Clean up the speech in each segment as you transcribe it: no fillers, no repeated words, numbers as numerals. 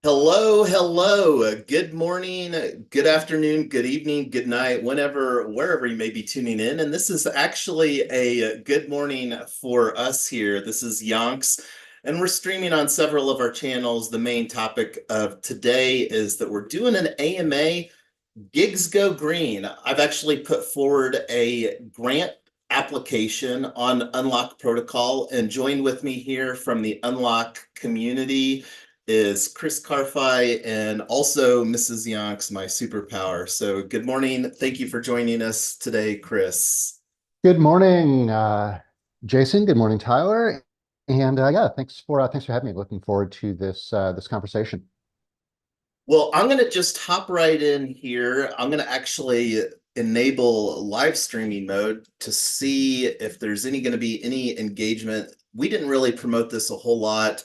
Hello, hello. Good morning, good afternoon, good evening, good night, wherever you may be tuning in. And this is actually a good morning for us here. This is Yonks, and we're streaming on several of our channels. The main topic of today is that we're doing an AMA Gigs Go Green. I've actually put forward a grant application on Unlock Protocol, and joined with me here from the Unlock community is Chris Carfi and also Mrs. Yonks, my superpower. So good morning. Thank you for joining us today, Chris. Good morning, Jason. Good morning, Tyler. And yeah, thanks for having me. Looking forward to this conversation. Well, I'm going to just hop right in here. I'm going to actually enable live streaming mode to see if there's going to be any engagement. We didn't really promote this a whole lot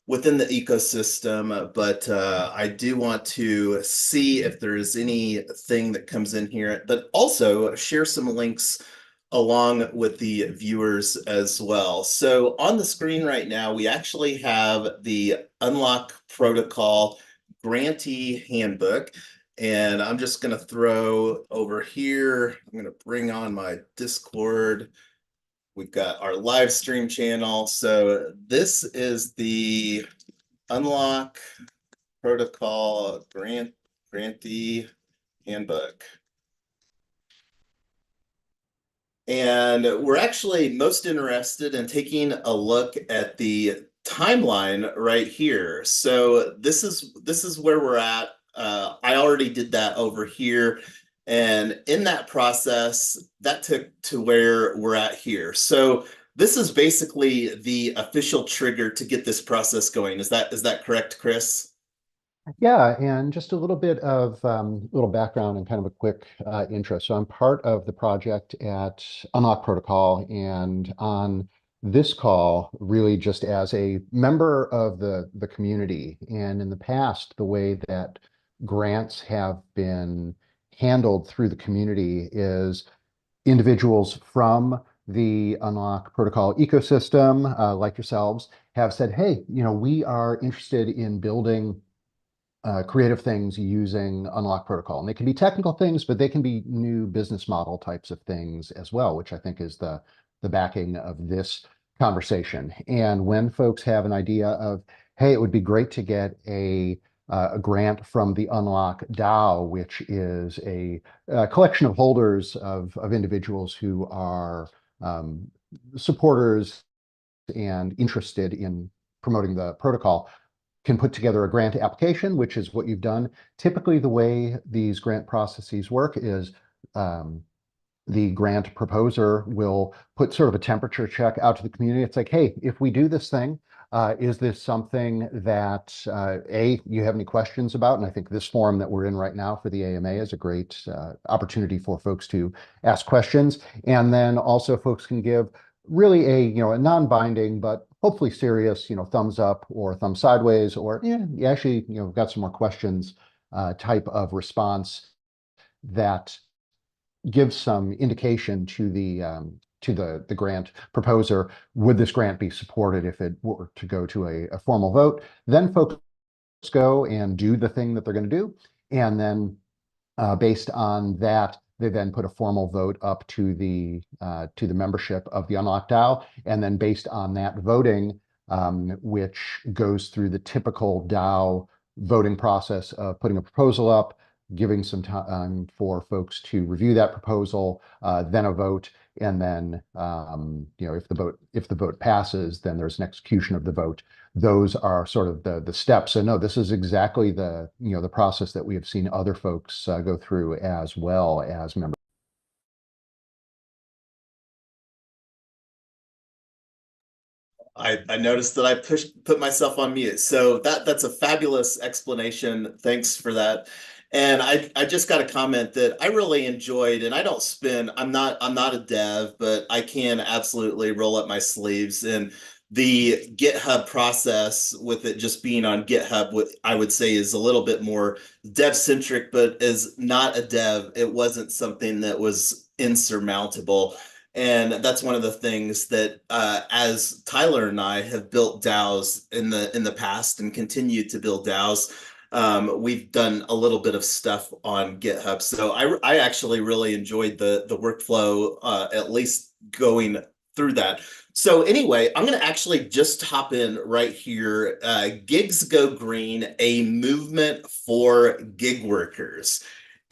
within the ecosystem, but I do want to see if there is anything that comes in here, but also share some links along with the viewers as well. So on the screen right now, we actually have the Unlock Protocol grantee handbook. And I'm just going to throw over here, I'm going to bring on my Discord. We've got our live stream channel. So this is the Unlock Protocol grantee handbook. And we're actually most interested in taking a look at the timeline right here. So this is where we're at. I already did that over here. And in that process, that took to where we're at here. So this is basically the official trigger to get this process going. Is that correct, Chris? Yeah, and just a little bit of little background and kind of a quick intro. So I'm part of the project at Unlock Protocol, and on this call, really just as a member of the community. And in the past, the way that grants have been handled through the community is individuals from the Unlock Protocol ecosystem, like yourselves, have said, "Hey, we are interested in building." Creative things using Unlock Protocol. And they can be technical things, but they can be new business model types of things as well, which I think is the backing of this conversation. And when folks have an idea of, hey, it would be great to get a grant from the Unlock DAO, which is a collection of holders of individuals who are supporters and interested in promoting the protocol, can put together a grant application, which is what you've done. Typically, the way these grant processes work is the grant proposer will put sort of a temperature check out to the community. It's like, hey, if we do this thing, is this something that you have any questions about? And I think this forum that we're in right now for the AMA is a great opportunity for folks to ask questions. And then also folks can give really a non-binding but hopefully serious thumbs up or thumbs sideways, or yeah, you actually got some more questions type of response that gives some indication to the grant proposer. Would this grant be supported if it were to go to a formal vote? Then folks go and do the thing that they're going to do, and then based on that, they then put a formal vote up to the membership of the Unlocked DAO, and then based on that voting, which goes through the typical DAO voting process of putting a proposal up, giving some time for folks to review that proposal, then a vote, and then if the vote passes, then there's an execution of the vote. Those are sort of the steps. So no, this is exactly the process that we have seen other folks go through as well as members. I noticed that I put myself on mute. So that's a fabulous explanation. Thanks for that. And I just got a comment that I really enjoyed, and I don't spin, I'm not a dev, but I can absolutely roll up my sleeves. And the GitHub process with it just being on GitHub, what I would say is a little bit more dev centric, but as not a dev, it wasn't something that was insurmountable. And that's one of the things that, as Tyler and I have built DAOs in the past and continue to build DAOs, we've done a little bit of stuff on GitHub. So I actually really enjoyed the workflow, at least going through that. So anyway, I'm going to actually just hop in right here. Gigs Go Green, a movement for gig workers.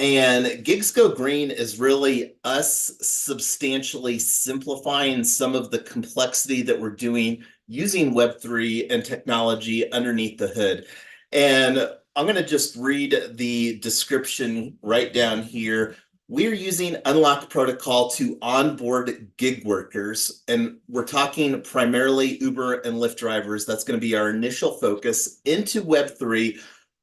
And Gigs Go Green is really us substantially simplifying some of the complexity that we're doing using Web3 and technology underneath the hood. And I'm going to just read the description right down here. We're using Unlock Protocol to onboard gig workers, and we're talking primarily Uber and Lyft drivers. That's going to be our initial focus into Web3,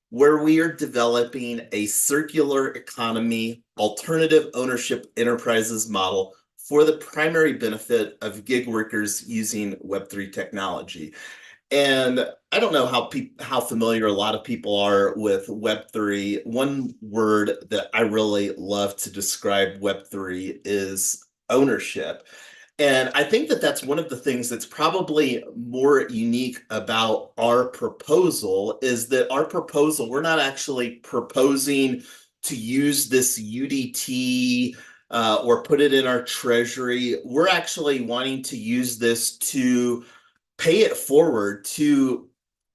where we are developing a circular economy, alternative ownership enterprises model for the primary benefit of gig workers using Web3 technology. And I don't know how familiar a lot of people are with Web3. One word that I really love to describe Web3 is ownership. And I think that that's one of the things that's probably more unique about our proposal is that our proposal, we're not actually proposing to use this UDT or put it in our treasury. We're actually wanting to use this to pay it forward to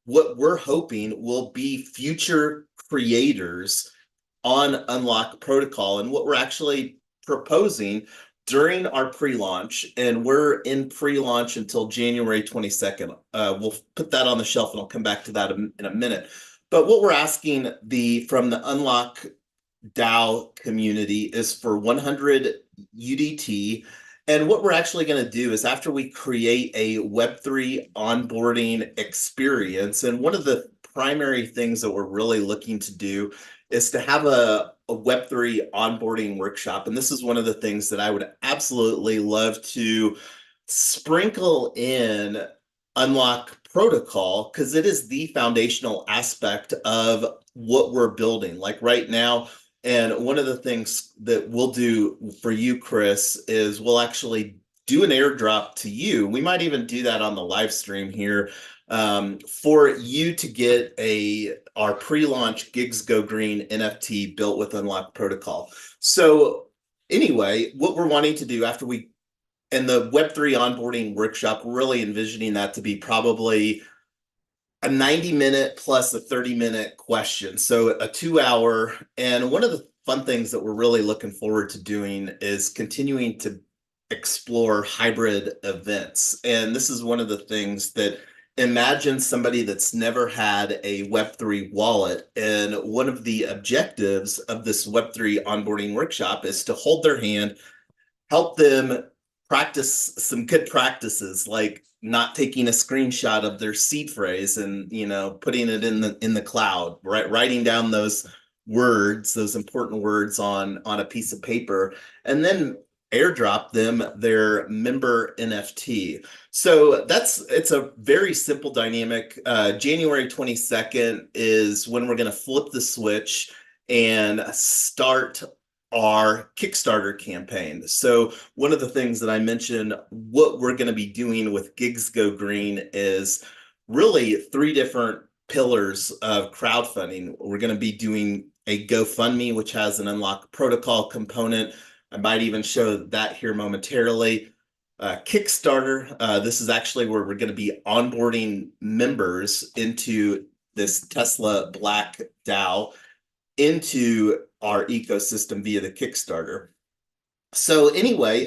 what we're hoping will be future creators on Unlock Protocol. And what we're actually proposing during our pre-launch, and we're in pre-launch until January 22nd. We'll put that on the shelf and I'll come back to that in a minute. But what we're asking from the Unlock DAO community is for 100 UDT. And what we're actually going to do is after we create a Web3 onboarding experience, and one of the primary things that we're really looking to do is to have a Web3 onboarding workshop. And this is one of the things that I would absolutely love to sprinkle in Unlock Protocol, because it is the foundational aspect of what we're building. Like right now, and one of the things that we'll do for you, Chris, is we'll actually do an airdrop to you. We might even do that on the live stream here, for you to get our pre-launch Gigs Go Green NFT built with Unlock Protocol. So anyway, what we're wanting to do after and the Web3 onboarding workshop, we're really envisioning that to be probably a 90-minute plus a 30-minute question. So a 2-hour. And one of the fun things that we're really looking forward to doing is continuing to explore hybrid events. And this is one of the things that, imagine somebody that's never had a Web3 wallet. And one of the objectives of this Web3 onboarding workshop is to hold their hand, help them practice some good practices, like not taking a screenshot of their seed phrase and putting it in the cloud, right? Writing down those words, those important words on a piece of paper, and then airdrop them their member NFT. So it's a very simple dynamic. January 22nd is when we're going to flip the switch and start our Kickstarter campaign. So one of the things that I mentioned, what we're going to be doing with Gigs Go Green is really 3 different pillars of crowdfunding. We're going to be doing a GoFundMe, which has an Unlock Protocol component. I might even show that here momentarily. Kickstarter, this is actually where we're going to be onboarding members into this Tesla Black DAO into our ecosystem via the Kickstarter. So anyway,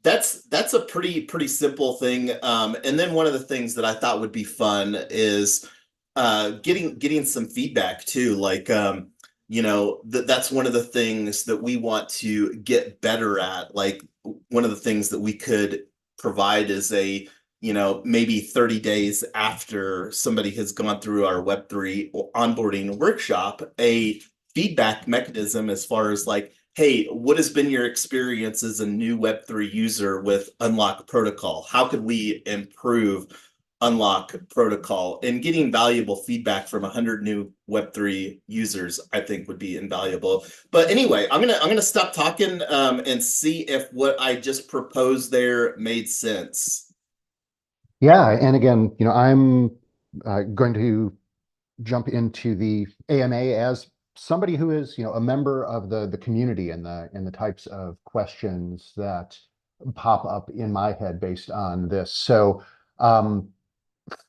that's a pretty simple thing. And then one of the things that I thought would be fun is getting some feedback too. Like that's one of the things that we want to get better at. Like one of the things that we could provide is maybe 30 days after somebody has gone through our Web3 onboarding workshop, a feedback mechanism as far as like, hey, what has been your experience as a new Web3 user with Unlock Protocol? How could we improve unlock protocol, and getting valuable feedback from 100 new Web3 users, I think would be invaluable. But anyway, I'm gonna stop talking and see if what I just proposed there made sense. Yeah, and again, I'm going to jump into the AMA as somebody who is, a member of the community and the types of questions that pop up in my head based on this. So,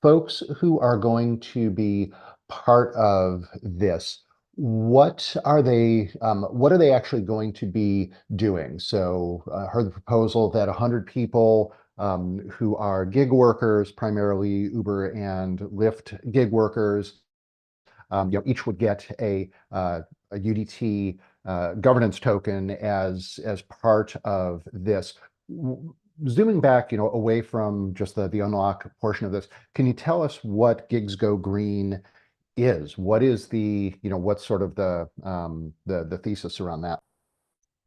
folks who are going to be part of this, what are they actually going to be doing? So I heard the proposal that 100 people who are gig workers, primarily Uber and Lyft gig workers, each would get a UDT governance token as part of this. Zooming back, away from just the unlock portion of this, can you tell us what Gigs Go Green is? What is what's sort of the thesis around that?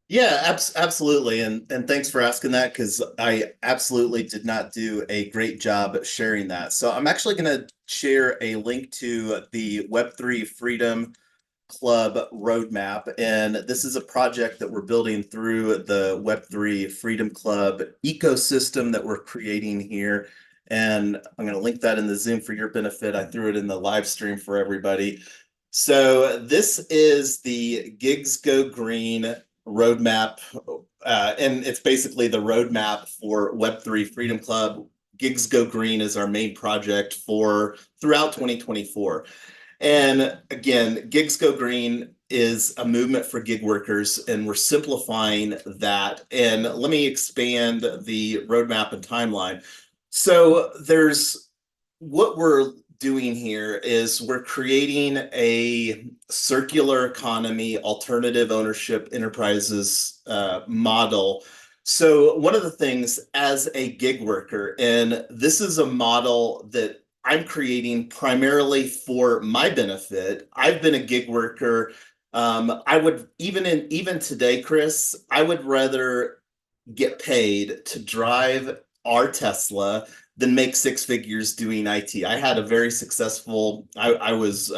Yeah, absolutely. And thanks for asking that, because I absolutely did not do a great job at sharing that. So I'm actually going to share a link to the Web3 Freedom Club roadmap. And this is a project that we're building through the Web3 Freedom Club ecosystem that we're creating here. And I'm going to link that in the Zoom for your benefit. I threw it in the live stream for everybody. So this is the Gigs Go Green roadmap, and it's basically the roadmap for Web3 Freedom Club. Gigs Go Green is our main project for throughout 2024. And again, Gigs Go Green is a movement for gig workers, and we're simplifying that. And let me expand the roadmap and timeline. So there's what we're doing here is we're creating a circular economy, alternative ownership enterprises model. So one of the things as a gig worker, and this is a model that I'm creating primarily for my benefit. I've been a gig worker. I would even today, Chris, I would rather get paid to drive our Tesla than make six figures doing IT. I had a very successful, I was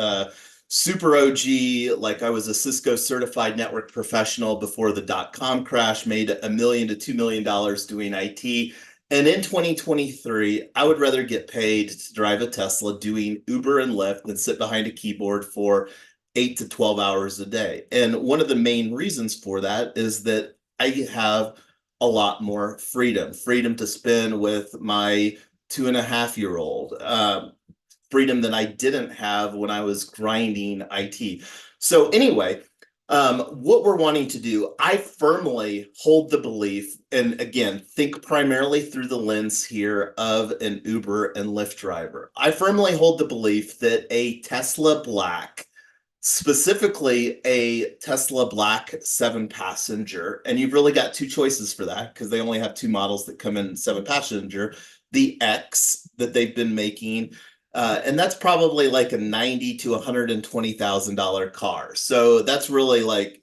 super OG, like I was a Cisco certified network professional before the dot-com crash, made $1 million to $2 million doing IT. And in 2023, I would rather get paid to drive a Tesla doing Uber and Lyft than sit behind a keyboard for 8 to 12 hours a day. And one of the main reasons for that is that I have a lot more freedom to spend with my 2.5-year-old, freedom that I didn't have when I was grinding IT. So anyway, what we're wanting to do, I firmly hold the belief, and again, think primarily through the lens here of an Uber and Lyft driver. I firmly hold the belief that a Tesla Black, specifically a Tesla Black 7-passenger, and you've really got two choices for that because they only have two models that come in 7-passenger, the X that they've been making, and that's probably like a $90,000 to $120,000 car. So that's really like,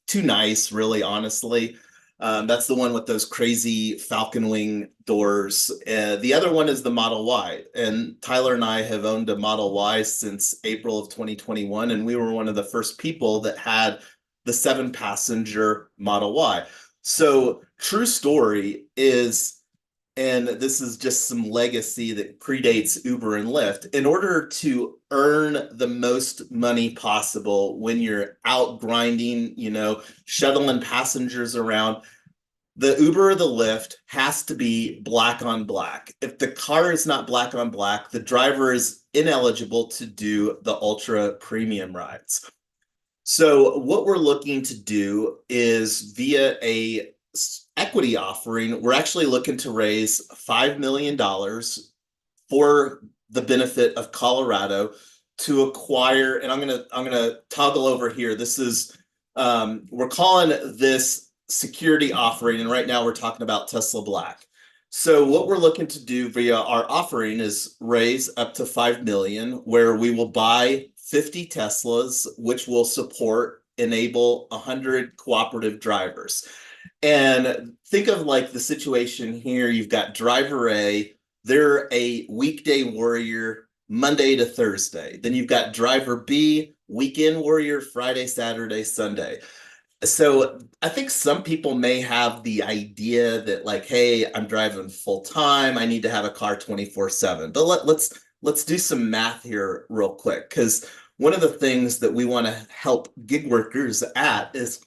too nice, really, honestly. That's the one with those crazy falcon wing doors. The other one is the Model Y. And Tyler and I have owned a Model Y since April of 2021. And we were one of the first people that had the 7-passenger Model Y. So true story is, and this is just some legacy that predates Uber and Lyft. In order to earn the most money possible when you're out grinding, shuttling passengers around, the Uber or the Lyft has to be black on black. If the car is not black on black, the driver is ineligible to do the ultra premium rides. So what we're looking to do is via a equity offering, we're actually looking to raise $5 million for the benefit of Colorado to acquire, and I'm gonna toggle over here. This is we're calling this security offering, and right now we're talking about Tesla Black. So what we're looking to do via our offering is raise up to 5 million, where we will buy 50 Teslas, which will enable 100 cooperative drivers. And think of like the situation here, you've got driver A they're a weekday warrior Monday to Thursday. Then you've got driver B, weekend warrior Friday, Saturday, Sunday. So I think some people may have the idea that like, hey, I'm driving full time. I need to have a car 24/7. But let's do some math here real quick, because one of the things that we want to help gig workers at is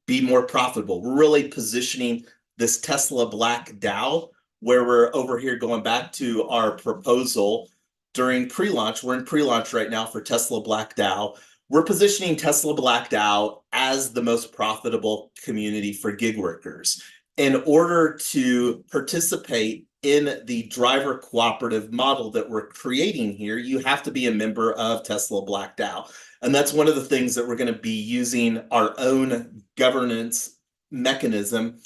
be more profitable. We're really positioning this Tesla Black DAO, where we're over here going back to our proposal during pre-launch. We're in pre-launch right now for Tesla Black DAO. We're positioning Tesla Black DAO as the most profitable community for gig workers. In order to participate in the driver cooperative model that we're creating here, you have to be a member of Tesla Black DAO. And that's one of the things that we're going to be using our own governance mechanism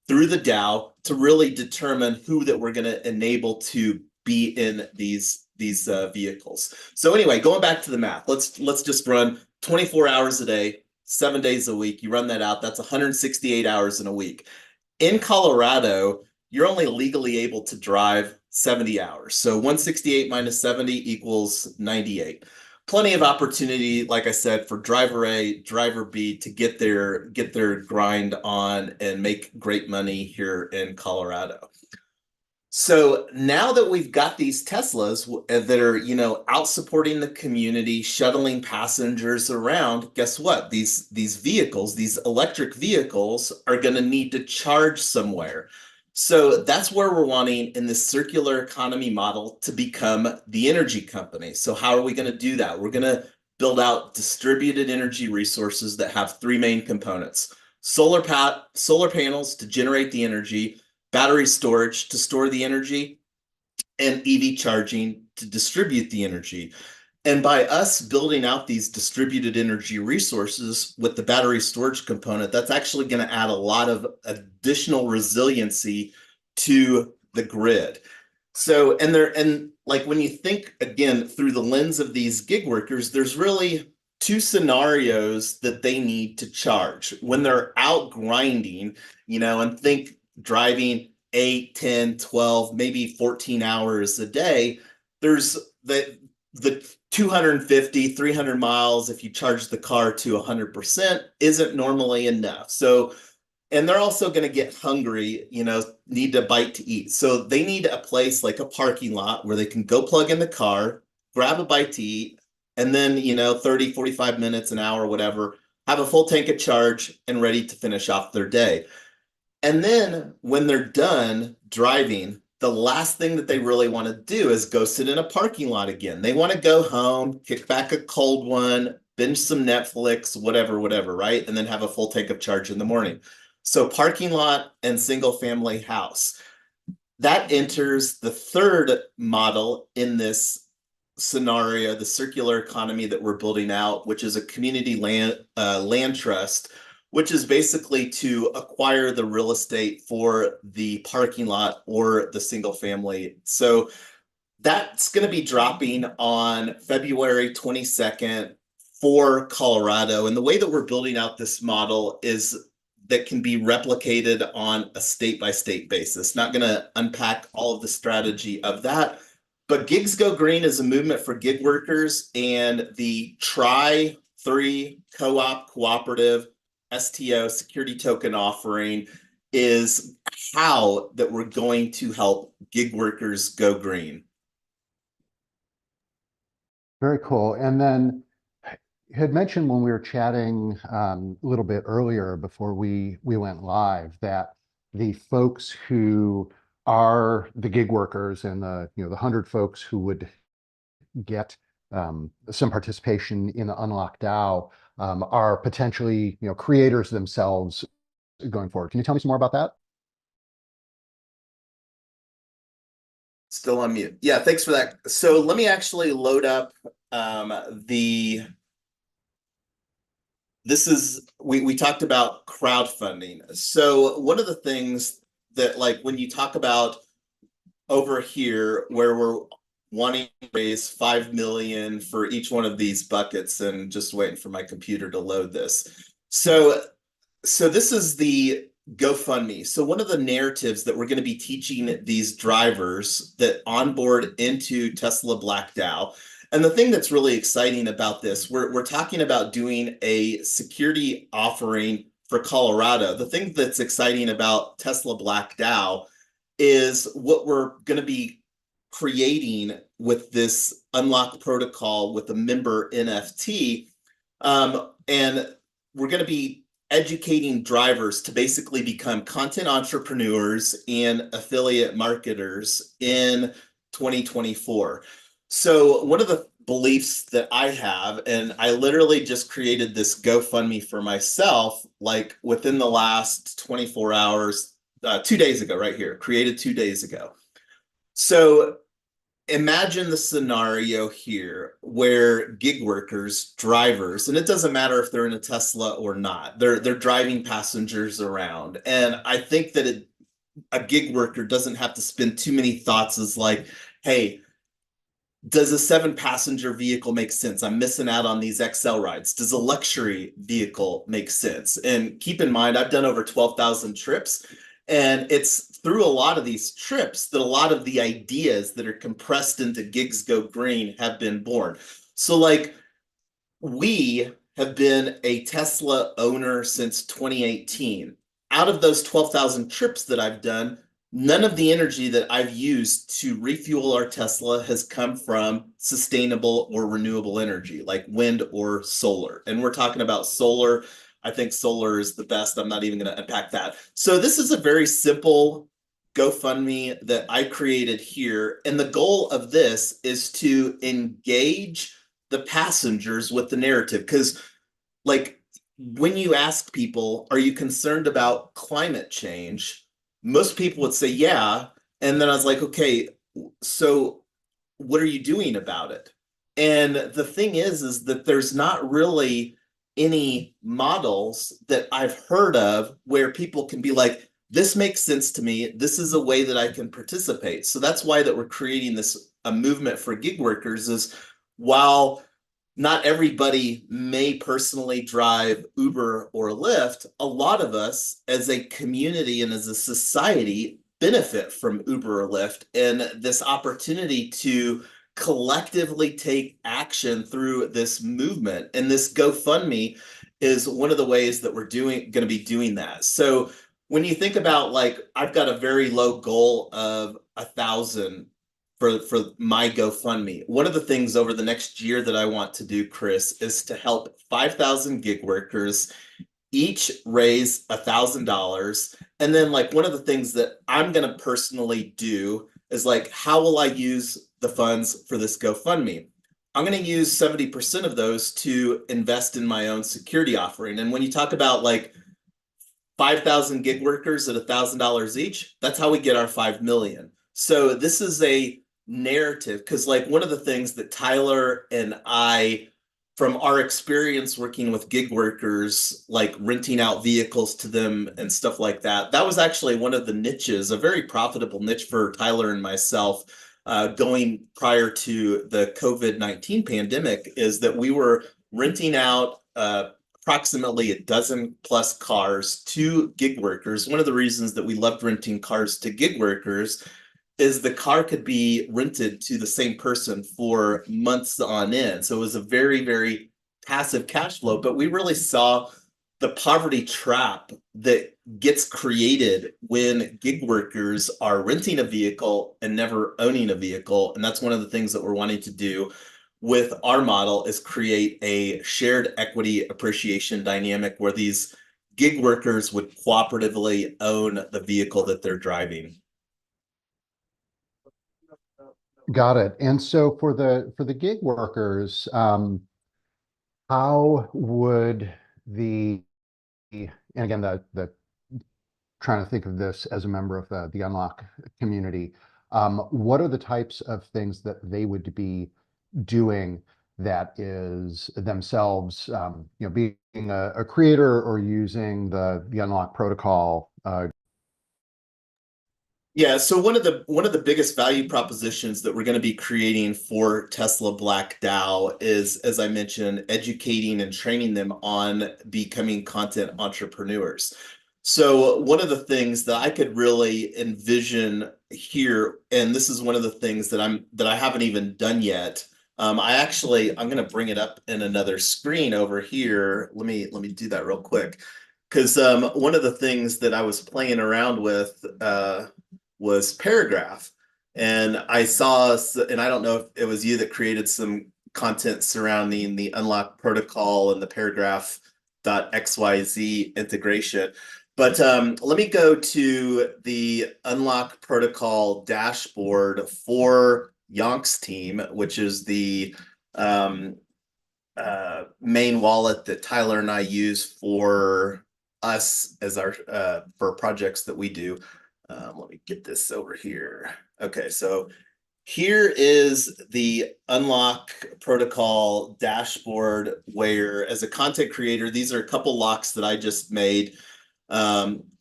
through the DAO to really determine who that we're going to enable to be in these vehicles. So anyway, going back to the math, let's just run 24 hours a day, 7 days a week. You run that out, that's 168 hours in a week. In Colorado, you're only legally able to drive 70 hours. So 168 minus 70 equals 98. Plenty of opportunity, like I said, for driver A, driver B to get their grind on and make great money here in Colorado. So now that we've got these Teslas that are, out supporting the community, shuttling passengers around, guess what? These vehicles, these electric vehicles are going to need to charge somewhere. So that's where we're wanting in this circular economy model to become the energy company. So how are we going to do that? We're going to build out distributed energy resources that have three main components: solar panels to generate the energy, battery storage to store the energy, and EV charging to distribute the energy. And by us building out these distributed energy resources with the battery storage component, that's actually going to add a lot of additional resiliency to the grid. So, and like when you think again through the lens of these gig workers, there's really two scenarios that they need to charge when they're out grinding, and think driving 8, 10, 12, maybe 14 hours a day. There's the 250, 300 miles, if you charge the car to 100%, isn't normally enough. So, and they're also going to get hungry, need a bite to eat. So they need a place like a parking lot where they can go plug in the car, grab a bite to eat, and then, 30, 45 minutes, an hour, whatever, have a full tank of charge and ready to finish off their day. And then when they're done driving, the last thing that they really want to do is go sit in a parking lot again. They want to go home, kick back a cold one, binge some Netflix, whatever, right? And then have a full tank of charge in the morning. So parking lot and single family house. That enters the third model in this scenario, the circular economy that we're building out, which is a community land trust, which is basically to acquire the real estate for the parking lot or the single family. So that's going to be dropping on February 22nd for Colorado. And the way that we're building out this model is that can be replicated on a state-by-state basis. Not going to unpack all of the strategy of that, but Gigs Go Green is a movement for gig workers, and the Tri3 co-op cooperative STO security token offering is how that we're going to help gig workers go green. Very cool. And then you had mentioned when we were chatting a little bit earlier before we went live that the folks who are the gig workers and the 100 folks who would get some participation in the Unlock DAO are potentially creators themselves going forward. Can you tell me some more about that? Still on mute. Yeah, thanks for that. So let me actually load up we talked about crowdfunding. So one of the things that, like, when you talk about over here where we're wanting to raise 5 million for each one of these buckets, and just waiting for my computer to load this. So this is the GoFundMe. So one of the narratives that we're going to be teaching these drivers that onboard into Tesla Black DAO, and the thing that's really exciting about this, we're talking about doing a security offering for Colorado. The thing that's exciting about Tesla Black DAO is what we're going to be creating with this unlock protocol with a member NFT. And we're going to be educating drivers to basically become content entrepreneurs and affiliate marketers in 2024. So one of the beliefs that I have, and I literally just created this GoFundMe for myself, like within the last 24 hours, 2 days ago, right here, created 2 days ago. So imagine the scenario here where gig workers, drivers, and it doesn't matter if they're in a Tesla or not, they're driving passengers around. And I think that a gig worker doesn't have to spend too many thoughts as like, hey, does a 7-passenger vehicle make sense? I'm missing out on these XL rides. Does a luxury vehicle make sense? And keep in mind, I've done over 12,000 trips, and it's through a lot of these trips that a lot of the ideas that are compressed into Gigs Go Green have been born. So like, we have been a Tesla owner since 2018. Out of those 12,000 trips that I've done, none of the energy that I've used to refuel our Tesla has come from sustainable or renewable energy, like wind or solar. And we're talking about solar. I think solar is the best. I'm not even going to unpack that. So this is a very simple GoFundMe that I created here. And the goal of this is to engage the passengers with the narrative. Because, like, when you ask people, are you concerned about climate change? Most people would say, yeah. And then I was like, okay, so what are you doing about it? And the thing is that there's not really any models that I've heard of where people can be like, this makes sense to me. This is a way that I can participate. So that's why that we're creating this a movement for gig workers is while not everybody may personally drive Uber or Lyft, a lot of us as a community and as a society benefit from Uber or Lyft, and this opportunity to collectively take action through this movement. And this GoFundMe is one of the ways that we're going to be doing that. So when you think about, like, I've got a very low goal of 1,000 for my GoFundMe. One of the things over the next year that I want to do, Chris, is to help 5,000 gig workers each raise $1,000. And then, like, one of the things that I'm going to personally do is, like, how will I use the funds for this GoFundMe? I'm going to use 70% of those to invest in my own security offering. And when you talk about, like, 5,000 gig workers at $1,000 each, that's how we get our 5 million. So this is a narrative, because, like, one of the things that Tyler and I, from our experience working with gig workers, like renting out vehicles to them and stuff like that, that was actually one of the niches, a very profitable niche for Tyler and myself, going prior to the COVID-19 pandemic, is that we were renting out approximately a dozen plus cars to gig workers. One of the reasons that we loved renting cars to gig workers is the car could be rented to the same person for months on end. So it was a very, very passive cash flow, but we really saw the poverty trap that gets created when gig workers are renting a vehicle and never owning a vehicle. And that's one of the things that we're wanting to do with our model, is create a shared equity appreciation dynamic where these gig workers would cooperatively own the vehicle that they're driving. Got it. And so for the gig workers, how would and again, the trying to think of this as a member of the Unlock community, what are the types of things that they would be doing that is themselves, being a creator or using the Unlock protocol? Yeah, so one of the biggest value propositions that we're going to be creating for Tesla Black DAO is, as I mentioned, educating and training them on becoming content entrepreneurs. So one of the things that I could really envision here, and this is one of the things that I haven't even done yet. I'm going to bring it up in another screen over here. Let me do that real quick, because one of the things that I was playing around with was Paragraph, and and I don't know if it was you that created some content surrounding the Unlock protocol and the Paragraph.xyz integration. But let me go to the Unlock Protocol dashboard for Yonk's team, which is the um, main wallet that Tyler and I use for us as our for projects that we do. Let me get this over here. Okay, so here is the Unlock Protocol dashboard where, as a content creator, these are a couple locks that I just made.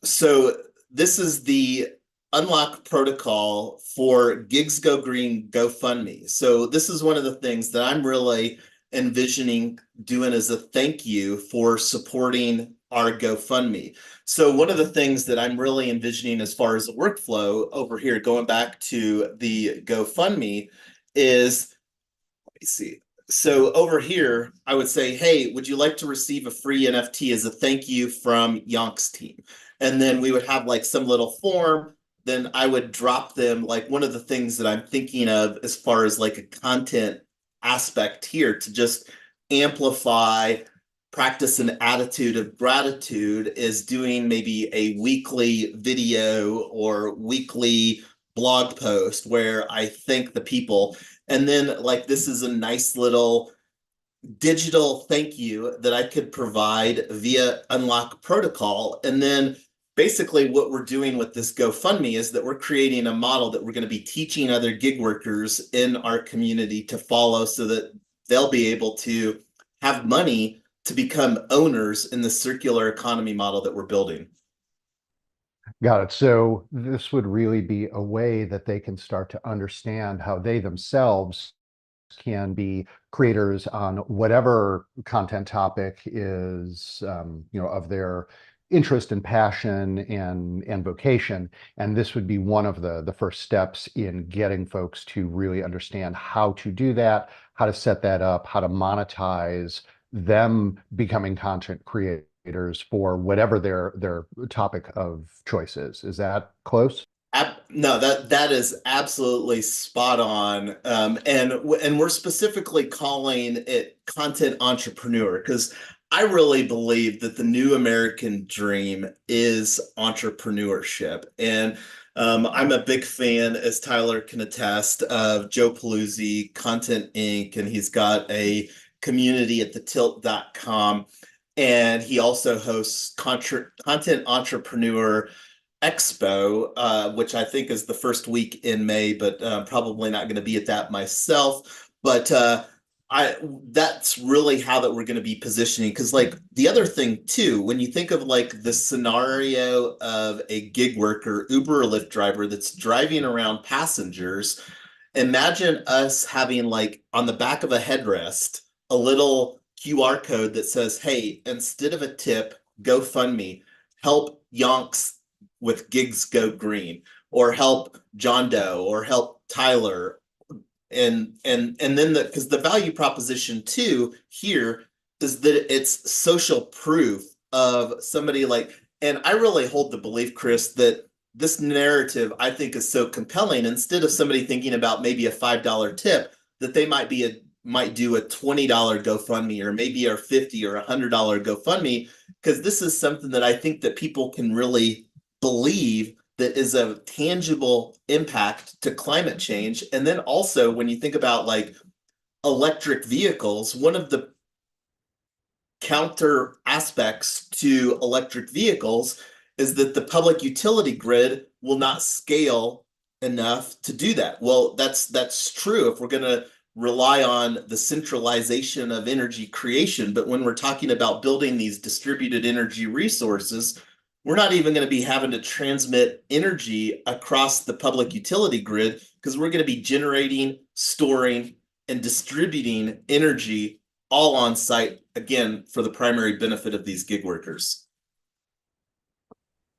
So this is the Unlock protocol for Gigs Go Green GoFundMe. So this is one of the things that I'm really envisioning doing as a thank you for supporting our GoFundMe. So one of the things that I'm really envisioning as far as the workflow over here, going back to the GoFundMe, is, let me see. So over here, I would say, hey, would you like to receive a free NFT as a thank you from Yonk's team? And then we would have like some little form. Then I would drop them, like one of the things that I'm thinking of as far as like a content aspect here, to just amplify, practice an attitude of gratitude, is doing maybe a weekly video or weekly blog post where I thank the people. And then, like, this is a nice little digital thank you that I could provide via Unlock Protocol. And then basically what we're doing with this GoFundMe is that we're creating a model that we're going to be teaching other gig workers in our community to follow, so that they'll be able to have money to become owners in the circular economy model that we're building. Got it. So this would really be a way that they can start to understand how they themselves can be creators on whatever content topic is, of their interest and passion and vocation. And this would be one of the first steps in getting folks to really understand how to do that, how to set that up, how to monetize them becoming content creators for whatever their topic of choice is. Is that close? No, that is absolutely spot on. And we're specifically calling it content entrepreneur, because I really believe that the new American dream is entrepreneurship. And I'm a big fan, as Tyler can attest, of Joe Paluzzi, Content Inc., and he's got a community at thetilt.com. And he also hosts Content Entrepreneur Expo, which I think is the first week in May, but probably not going to be at that myself. But I that's really how that we're going to be positioning. Because like the other thing too, when you think of like the scenario of a gig worker, Uber or Lyft driver that's driving around passengers, imagine us having like on the back of a headrest a little QR code that says, hey, instead of a tip, GoFundMe, help Yonks with Gigs Go Green, or help John Doe, or help Tyler. And then because the value proposition too here is that it's social proof of somebody like, and I really hold the belief, Chris, that this narrative I think is so compelling. Instead of somebody thinking about maybe a $5 tip, that they might do a $20 GoFundMe, or maybe a $50 or $100 GoFundMe, because this is something that I think that people can really believe that is a tangible impact to climate change. And then also, when you think about like electric vehicles, one of the counter aspects to electric vehicles is that the public utility grid will not scale enough to do that. Well, that's true if we're going to rely on the centralization of energy creation. But when we're talking about building these distributed energy resources, we're not even going to be having to transmit energy across the public utility grid, because we're going to be generating, storing, and distributing energy all on site, again, for the primary benefit of these gig workers.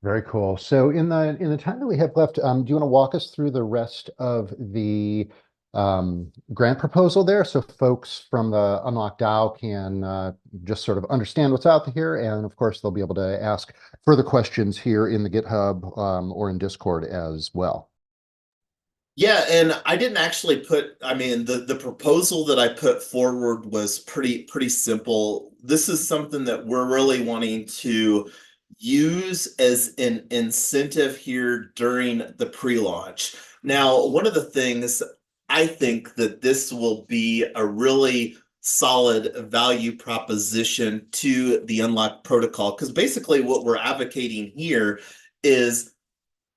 Very cool. So in the time that we have left, do you want to walk us through the rest of the grant proposal there, so folks from the Unlock DAO can just sort of understand what's out here, and of course they'll be able to ask further questions here in the GitHub or in Discord as well. Yeah, and I didn't actually put, I mean, the proposal that I put forward was pretty simple. This is something that we're really wanting to use as an incentive here during the pre-launch. Now, one of the things I think that this will be a really solid value proposition to the Unlock protocol, because basically what we're advocating here is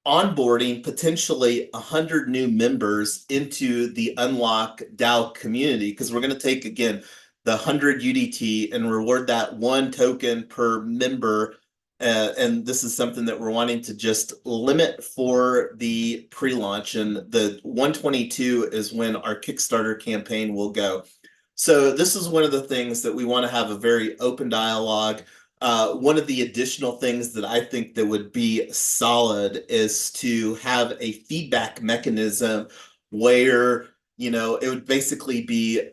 onboarding potentially 100 new members into the Unlock DAO community, because we're going to take, again, the 100 UDT and reward that 1 token per member. And this is something that we're wanting to just limit for the pre-launch. And the 122 is when our Kickstarter campaign will go. So this is one of the things that we want to have a very open dialogue. One of the additional things that I think that would be solid is to have a feedback mechanism where, it would basically be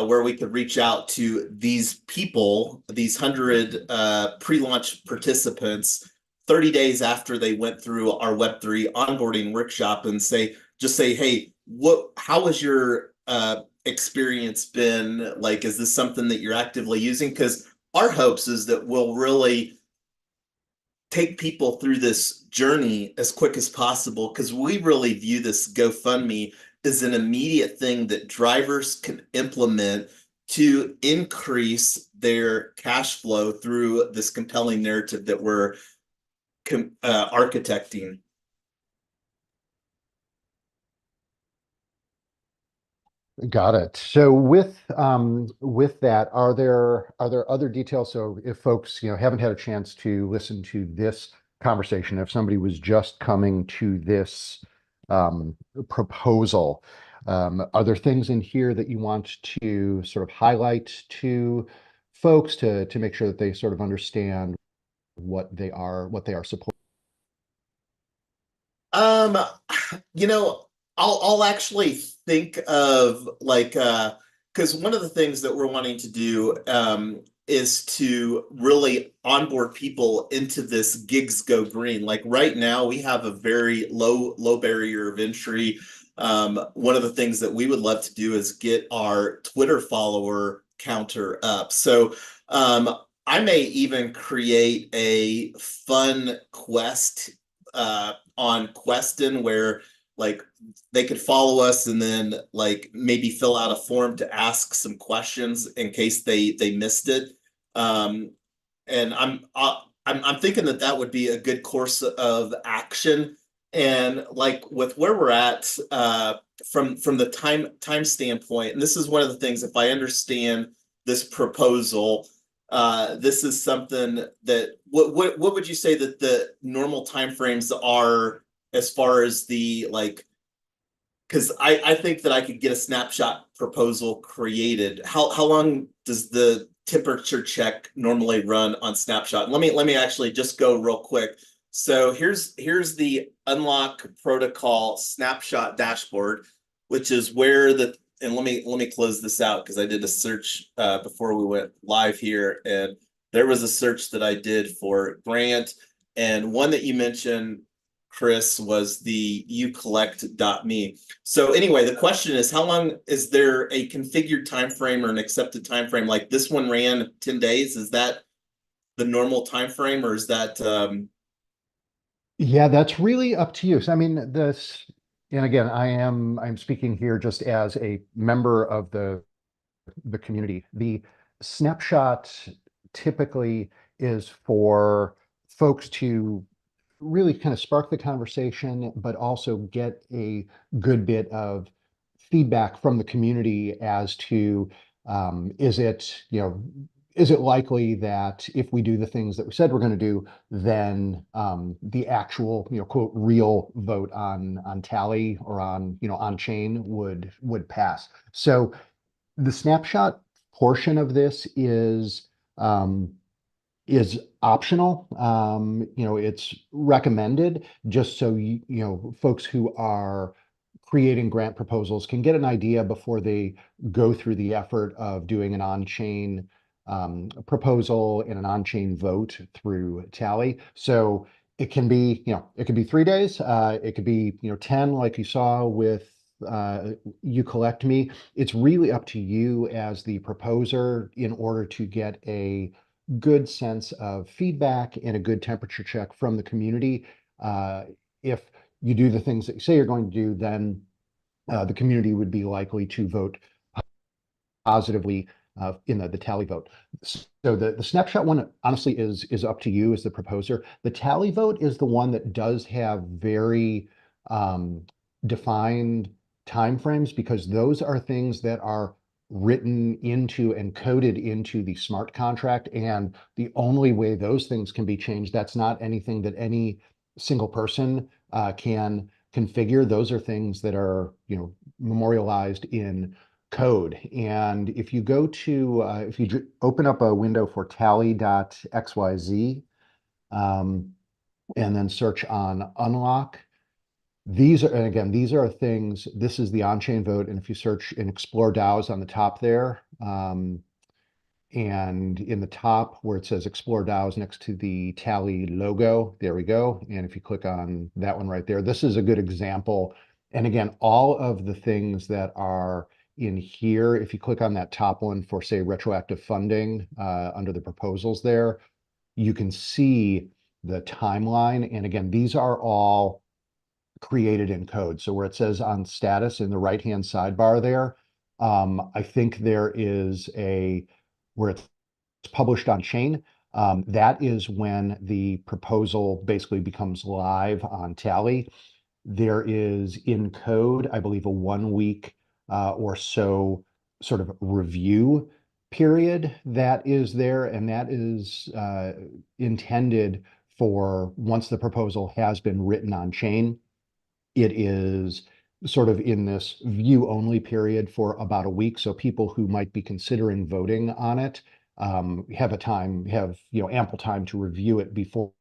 where we could reach out to these people, these 100 pre-launch participants, 30 days after they went through our Web3 onboarding workshop, and just say, hey, how has your experience been? Like, is this something that you're actively using? Because our hopes is that we'll really take people through this journey as quick as possible, because we really view this GoFundMe as an immediate thing that drivers can implement to increase their cash flow through this compelling narrative that we're architecting. Got it. So with that, are there other details? So if folks haven't had a chance to listen to this conversation, if somebody was just coming to this proposal, are there things in here that you want to sort of highlight to folks to make sure that they sort of understand what they are supporting? Um, you know, I'll actually think of like because one of the things that we're wanting to do is to really onboard people into this gigs go green. Like right now, we have a very low barrier of entry. One of the things that we would love to do is get our Twitter follower counter up. So I may even create a fun quest on Questin where like they could follow us and then like maybe fill out a form to ask some questions in case they missed it. Um, and I'm thinking that that would be a good course of action. And like with where we're at from the time standpoint, and this is one of the things, if I understand this proposal, this is something that what would you say that the normal timeframes are as far as the like, because I think that I could get a snapshot proposal created. How long does the temperature check normally run on snapshot? Let me actually just go real quick. So here's the Unlock protocol snapshot dashboard, which is where the, and let me close this out because I did a search before we went live here, and there was a search that I did for grant, and one that you mentioned, Chris, was the ucollect.me. So anyway, the question is, how long is there a configured time frame or an accepted time frame? Like this one ran 10 days. Is that the normal time frame, or is that Yeah, that's really up to you. So, I mean, and again, I'm speaking here just as a member of the community. The snapshot typically is for folks to really kind of spark the conversation, but also get a good bit of feedback from the community as to is it likely that if we do the things that we said we're going to do, then the actual quote real vote on tally or on chain would pass. So the snapshot portion of this is is optional. It's recommended just so folks who are creating grant proposals can get an idea before they go through the effort of doing an on-chain proposal and an on-chain vote through Tally. So it could be 3 days. It could be 10, like you saw with You Collect Me. It's really up to you as the proposer in order to get a good sense of feedback and a good temperature check from the community. If you do the things that you say you're going to do, then the community would be likely to vote positively in the tally vote. So the snapshot one honestly is up to you as the proposer. The tally vote is the one that does have very defined timeframes, because those are things that are written into and coded into the smart contract. And the only way those things can be changed, that's not anything that any single person can configure. Those are things that are, memorialized in code. And if you go to, if you open up a window for tally.xyz, and then search on unlock, and again, these are things, this is the on-chain vote. And if you search and explore DAOs on the top there, and in the top where it says Explore DAOs next to the Tally logo, there we go. And if you click on that one right there, this is a good example. And again, all of the things that are in here, if you click on that top one for, say, retroactive funding under the proposals there, you can see the timeline. And again, these are all created in code. So where it says on status in the right-hand sidebar there, I think there is where it's published on chain. That is when the proposal basically becomes live on Tally. There is in code, I believe, a 1 week or so sort of review period that is there, and that is intended for once the proposal has been written on chain. It is sort of in this view only period for about a week. So people who might be considering voting on it have ample time to review it before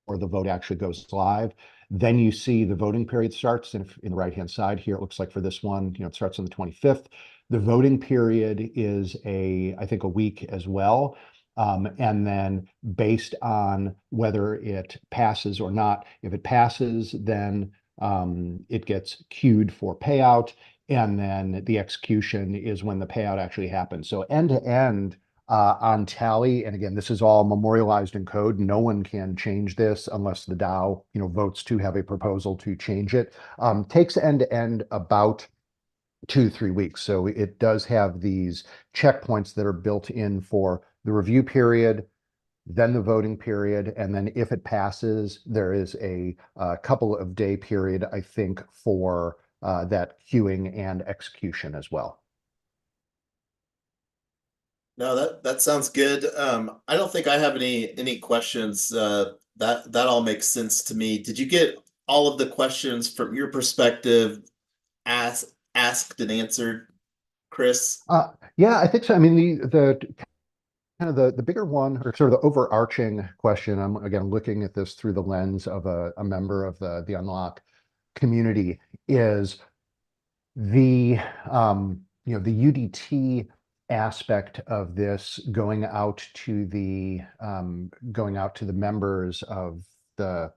the vote actually goes live. Then you see the voting period starts, and in the right-hand side here, it looks like for this one, it starts on the 25th. The voting period is I think a week as well. And then based on whether it passes or not, if it passes, then it gets queued for payout, and then the execution is when the payout actually happens. So end to end on Tally, and again, this is all memorialized in code. No one can change this unless the DAO, votes to have a proposal to change it. Takes end to end about 2 to 3 weeks. So it does have these checkpoints that are built in for the review period, then the voting period, and then if it passes, there is a couple of day period, I think, for that queuing and execution as well. No, that sounds good. I don't think I have any questions. That all makes sense to me. Did you get all of the questions from your perspective asked and answered, Chris? Yeah, I think so. I mean, the kind of the bigger one, or sort of the overarching question, I'm again looking at this through the lens of a member of the Unlock community, is the UDT aspect of this going out to the members of the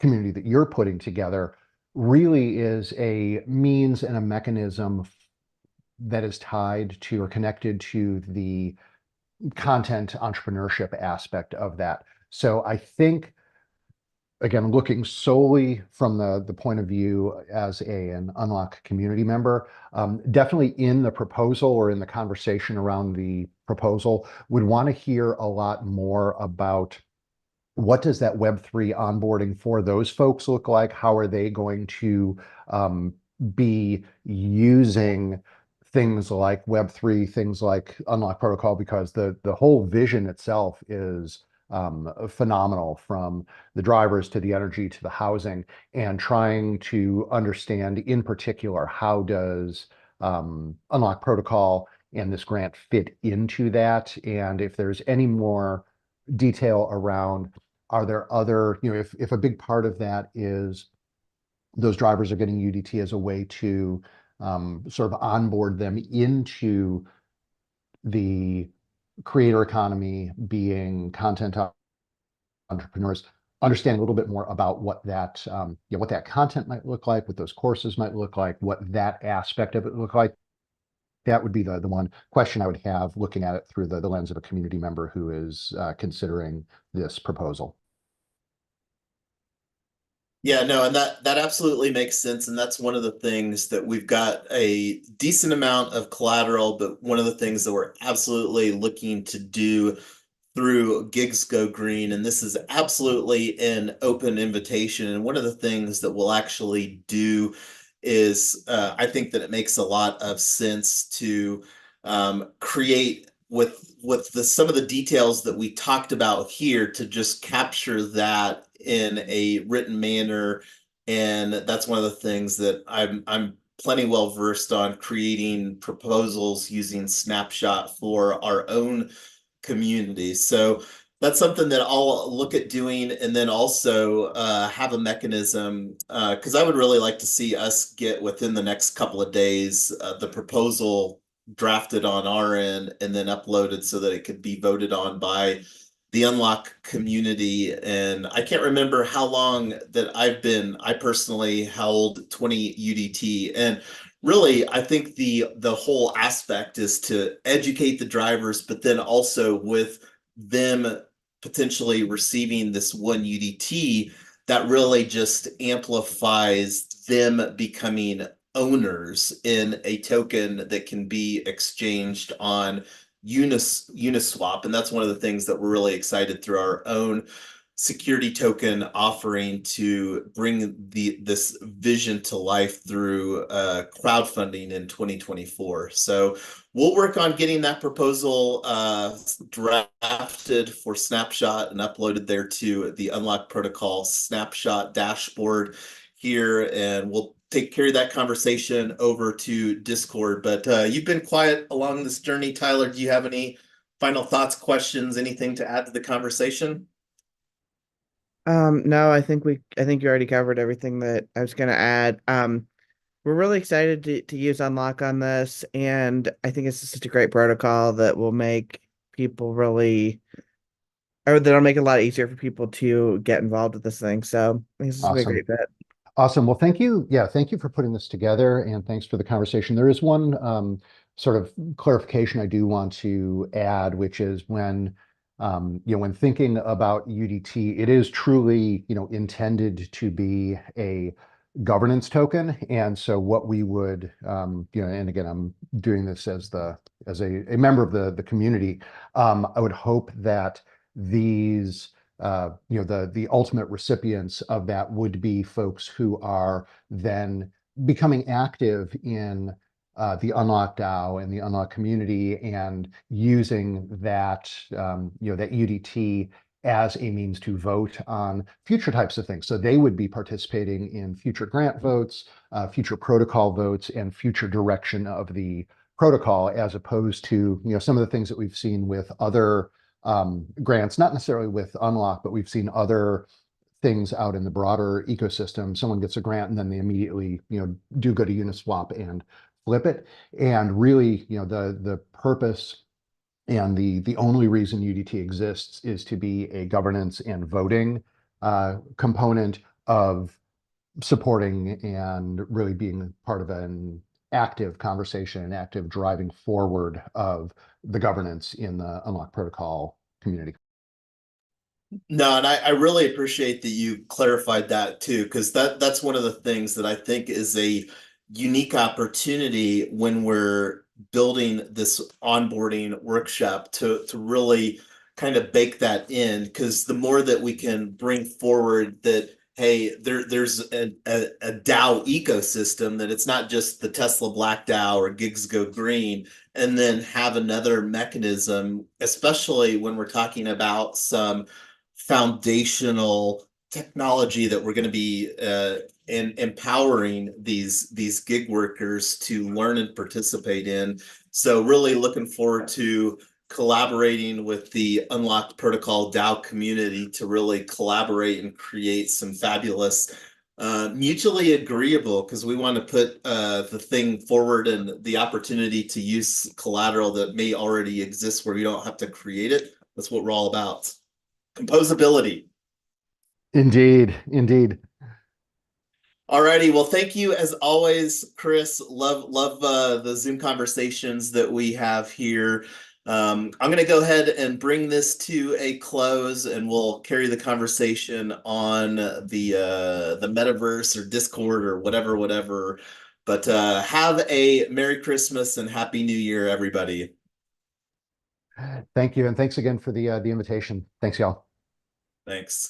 community that you're putting together really is a means and a mechanism that is tied to or connected to the content entrepreneurship aspect of that. So I think, again, looking solely from the point of view as an Unlock community member, definitely in the proposal or in the conversation around the proposal, would want to hear a lot more about what does that Web3 onboarding for those folks look like? How are they going to be using things like Web3, things like Unlock Protocol? Because the whole vision itself is phenomenal, from the drivers to the energy to the housing, and trying to understand in particular how does Unlock Protocol and this grant fit into that, and if there's any more detail around, are there other, if a big part of that is those drivers are getting UDT as a way to sort of onboard them into the creator economy, being content entrepreneurs, understand a little bit more about what that content might look like, what those courses might look like, what that aspect of it look like. That would be the one question I would have looking at it through the lens of a community member who is considering this proposal. Yeah, no, and that absolutely makes sense. And that's one of the things that we've got a decent amount of collateral, but one of the things that we're absolutely looking to do through Gigs Go Green, and this is absolutely an open invitation. And one of the things that we'll actually do is I think that it makes a lot of sense to create with some of the details that we talked about here to just capture that in a written manner. And that's one of the things that I'm plenty well versed on, creating proposals using Snapshot for our own community. So that's something that I'll look at doing, and then also have a mechanism, because I would really like to see us get within the next couple of days the proposal drafted on our end and then uploaded so that it could be voted on by the Unlock community. And I can't remember how long that I personally held 20 UDT. And really, I think the whole aspect is to educate the drivers, but then also with them potentially receiving this one UDT, that really just amplifies them becoming owners in a token that can be exchanged on Uniswap. And that's one of the things that we're really excited through our own security token offering to bring this vision to life through crowdfunding in 2024. So we'll work on getting that proposal drafted for Snapshot and uploaded there to the Unlock Protocol Snapshot dashboard here, and we'll take care of that conversation over to Discord. But you've been quiet along this journey, Tyler. Do you have any final thoughts, questions, anything to add to the conversation? No, I think you already covered everything that I was gonna add. We're really excited to use Unlock on this, and I think it's just a great protocol that will make people really, or that'll make it a lot easier for people to get involved with this thing. So I think this is gonna be a Awesome. great bet. Awesome. Well, thank you. Yeah, thank you for putting this together, and thanks for the conversation. There is one sort of clarification I do want to add, which is when thinking about UDT, it is truly, intended to be a governance token. And so what we would, and again, I'm doing this as a member of the community. I would hope that these the ultimate recipients of that would be folks who are then becoming active in the Unlock DAO and the Unlock community, and using that that UDT as a means to vote on future types of things. So they would be participating in future grant votes, future protocol votes, and future direction of the protocol, as opposed to some of the things that we've seen with other grants, not necessarily with Unlock, but we've seen other things out in the broader ecosystem. Someone gets a grant and then they immediately, do go to Uniswap and flip it. And really, the purpose and the only reason UDT exists is to be a governance and voting component of supporting and really being part of an active conversation, an active driving forward of the governance in the Unlock Protocol community. No, and I really appreciate that you clarified that too, because that's one of the things that I think is a unique opportunity when we're building this onboarding workshop to really kind of bake that in. Because the more that we can bring forward that, hey, there's a DAO ecosystem, that it's not just the Tesla Black DAO or Gigs Go Green, and then have another mechanism, especially when we're talking about some foundational technology that we're going to be empowering these gig workers to learn and participate in. So really looking forward to collaborating with the Unlocked Protocol DAO community to really collaborate and create some fabulous mutually agreeable, because we want to put the thing forward and the opportunity to use collateral that may already exist where you don't have to create it. That's what we're all about. Composability. Indeed, indeed. Alrighty, well, thank you as always, Chris. Love the Zoom conversations that we have here. I'm going to go ahead and bring this to a close, and we'll carry the conversation on the metaverse or Discord or whatever. But have a Merry Christmas and Happy New Year, everybody. Thank you, and thanks again for the invitation. Thanks, y'all. Thanks.